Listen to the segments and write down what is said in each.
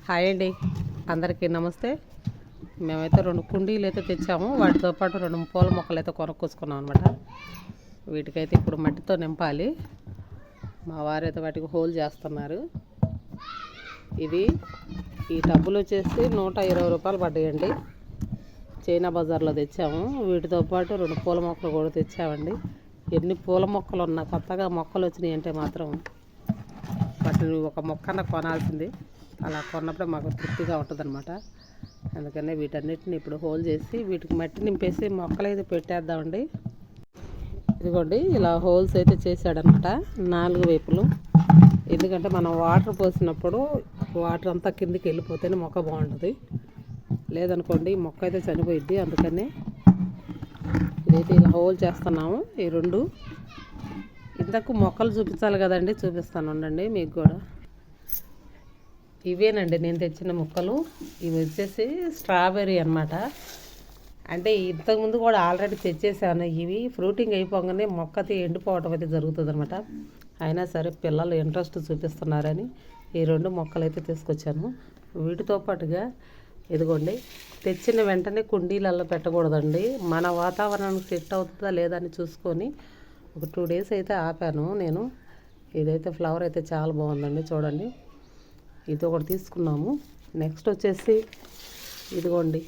Hi అండి, అందరికీ నమస్తే. మేమైతే 2 కుండీలు అయితే తెచ్చాము. వాటితో పాటు 2 పూల మొక్కలు అయితే కొనుక్కొచ్చుకున్నాం అనమాట. వీటికైతే ఇప్పుడు మట్టితో నింపాలి. మా వారైతే వాటికి హోల్ చేస్తున్నారు. ఈ టబ్బులు వచ్చేసి 120 రూపాయలు పడ్డాయండి. చైనా బజార్లో తెచ్చాము. వీటితో పాటు 2 పూల మొక్కలు కూడా తెచ్చామండి. ఎన్ని పూల మొక్కలు ఉన్నా కొత్తగా మొక్కలు వచ్చినాయి అంటే మాత్రం వాటిని ఒక మొక్కన కొనాల్సింది. అలా కొన్నప్పుడే మాకు తృప్తిగా ఉంటుందన్నమాట. అందుకనే వీటన్నిటిని ఇప్పుడు హోల్ చేసి వీటికి మట్టి నింపేసి మొక్కలు అయితే పెట్టేద్దామండి. ఇదిగోండి, ఇలా హోల్స్ అయితే చేశాడనమాట 4 వైపులు. ఎందుకంటే మనం వాటర్ పోసినప్పుడు వాటర్ అంతా కిందికి వెళ్ళిపోతేనే మొక్క బాగుంటుంది. లేదనుకోండి మొక్క అయితే చనిపోయిద్ది. అందుకనే ఇదైతే ఇలా హోల్ చేస్తున్నాము. ఈ 2 ఇంతకు మొక్కలు చూపించాలి కదండి, చూపిస్తాను ఉండండి మీకు కూడా. ఇవేనండి నేను తెచ్చిన మొక్కలు. ఇవి వచ్చేసి స్ట్రాబెర్రీ అనమాట. అంటే ఇంతకుముందు కూడా ఆల్రెడీ తెచ్చేసాను. ఇవి ఫ్రూటింగ్ అయిపోగానే మొక్క ఎండిపోవటం అయితే జరుగుతుంది అనమాట. అయినా సరే పిల్లలు ఇంట్రెస్ట్ చూపిస్తున్నారని ఈ 2 మొక్కలు అయితే తీసుకొచ్చాను. వీటితో పాటుగా ఇదిగోండి, తెచ్చిన వెంటనే కుండీలలో పెట్టకూడదండి. మన వాతావరణానికి సెట్ అవుతుందా లేదా అని చూసుకొని ఒక 2 డేస్ అయితే ఆపాను నేను. ఇదైతే ఫ్లవర్ అయితే చాలా బాగుందండి, చూడండి. ఇది ఒకటి తీసుకున్నాము. నెక్స్ట్ వచ్చేసి ఇదిగోండి,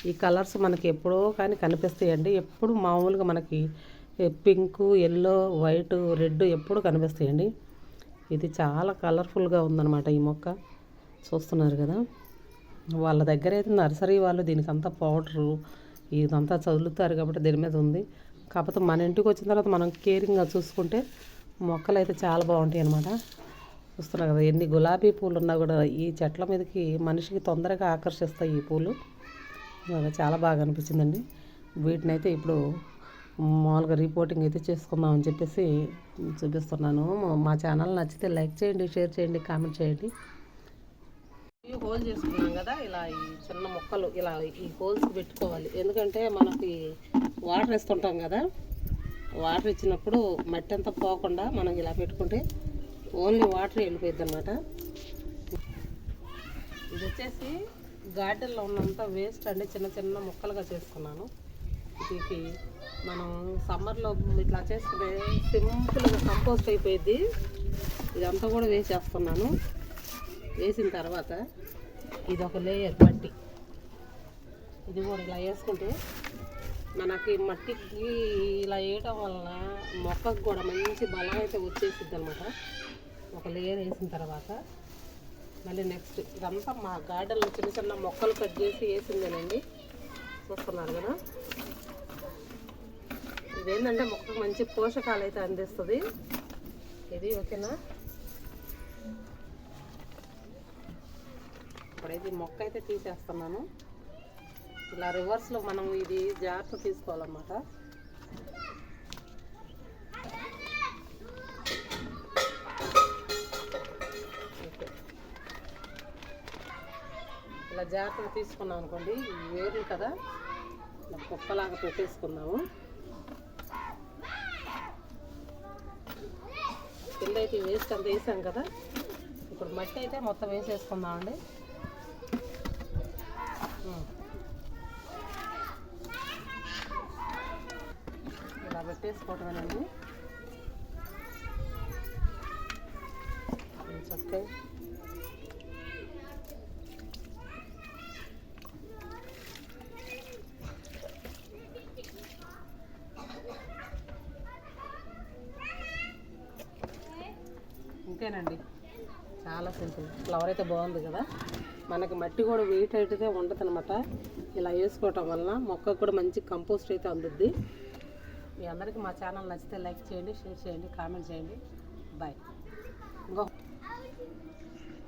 ఈ కలర్స్ మనకి ఎప్పుడో కానీ కనిపిస్తాయండి. ఎప్పుడు మామూలుగా మనకి పింక్, ఎల్లో, వైట్, రెడ్ ఎప్పుడు కనిపిస్తాయండి. ఇది చాలా కలర్ఫుల్గా ఉందన్నమాట. ఈ మొక్క చూస్తున్నారు కదా. వాళ్ళ దగ్గర అయితే నర్సరీ వాళ్ళు దీనికంతా పౌడరు ఇదంతా చదువుతారు కాబట్టి దీని మీద ఉంది. కాకపోతే మన ఇంటికి వచ్చిన తర్వాత మనం కేరింగ్గా చూసుకుంటే మొక్కలు అయితే చాలా బాగుంటాయి అన్నమాట. చూస్తున్నారు కదా, ఎన్ని గులాబీ పూలు ఉన్నా కూడా ఈ చెట్ల మీదకి మనిషికి తొందరగా ఆకర్షిస్తాయి ఈ పూలు. చాలా బాగా అనిపించిందండి. వీటిని అయితే ఇప్పుడు మామూలుగా రిపోర్టింగ్ అయితే చేసుకుందామని చెప్పేసి చూపిస్తున్నాను. మా ఛానల్ నచ్చితే లైక్ చేయండి, షేర్ చేయండి, కామెంట్ చేయండి. హోల్ చేసుకున్నాం కదా, ఇలా ఈ చిన్న మొక్కలు ఇలా ఈ హోల్స్ పెట్టుకోవాలి. ఎందుకంటే మనకి వాటర్ వేస్తుంటాం కదా, వాటర్ ఇచ్చినప్పుడు మట్టి అంతా పోకుండా మనం ఇలా పెట్టుకుంటే ఓన్లీ వాటర్ వెళ్ళిపోయింది అనమాట. ఇది వచ్చేసి గార్డెన్లో ఉన్నంత వేస్ట్ అండి, చిన్న చిన్న ముక్కలుగా చేసుకున్నాను. ఇది మనం సమ్మర్లో ఇట్లా చేసుకుంటే సింపుల్గా కంపోస్ట్ అయిపోయింది. ఇదంతా కూడా వేసేస్తున్నాను. వేసిన తర్వాత ఇది ఒక లేయర్ మట్టి, ఇది కూడా ఇలా వేసుకుంటే మనకి మట్టికి ఇలా వేయటం వలన మొక్కకు కూడా మంచి బలం అయితే వచ్చేసిద్ది అనమాట. ఒక లేయర్ వేసిన తర్వాత మళ్ళీ నెక్స్ట్ ఇదంతా మా గార్డెన్లో చిన్న చిన్న మొక్కలు కట్ చేసి వేసిందేనండి. చూస్తున్నారు కదా, ఇదేంటంటే మొక్కకు మంచి పోషకాలు అయితే అందిస్తుంది. ఇది ఓకేనా. ఇప్పుడైతే మొక్క అయితే తీసేస్తున్నాను. ఇలా రివర్స్లో మనం ఇది జాగ్రత్త తీసుకోవాలన్నమాట. ఇలా జాగ్రత్తగా తీసుకున్నాం అనుకోండి, వేర్లు కదా ఇలా కుప్పలాగా పెట్టేసుకున్నాము. కింద అయితే వేస్ట్ అంతా వేసాం కదా, ఇప్పుడు మట్టి అయితే మొత్తం వేసేసుకుందామండి. ఇలా పెట్టేసుకోవటమేనండి. చక్కగా ఇంతేనండి, చాలా సింపుల్. ఫ్లవర్ అయితే బాగుంది కదా. మనకి మట్టి కూడా వెయిట్ అయితే ఉండదు అనమాట. ఇలా వేసుకోవటం వలన మొక్కకు కూడా మంచి కంపోస్ట్ అయితే అందుద్ది. మీ అందరికీ మా ఛానల్ నచ్చితే లైక్ చేయండి, షేర్ చేయండి, కామెంట్ చేయండి. బాయ్. ఇంకో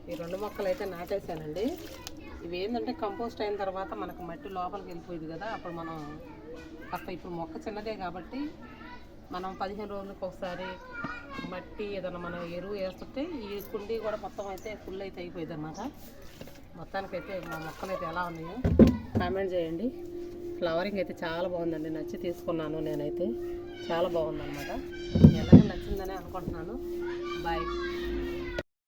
ఈ 2 మొక్కలు అయితే నాటేసానండి. ఇవి ఏంటంటే కంపోస్ట్ అయిన తర్వాత మనకు మట్టి లోపలికి వెళ్ళిపోయింది కదా, అప్పుడు మనం ఇప్పుడు మొక్క చిన్నదే కాబట్టి మనం 15 రోజులకు ఒకసారి మట్టి ఏదైనా మనం ఎరువు వేస్తుంటే ఈ కుండీ కూడా మొత్తం అయితే ఫుల్ అయితే అయిపోయింది అన్నమాట. మొత్తానికైతే మా మొక్కలు అయితే ఎలా ఉన్నాయో కామెంట్ చేయండి. ఫ్లవరింగ్ అయితే చాలా బాగుందండి, నచ్చి తీసుకున్నాను నేనైతే. చాలా బాగుందన్నమాట. ఎలాగో నచ్చిందని అనుకుంటున్నాను. బాయ్.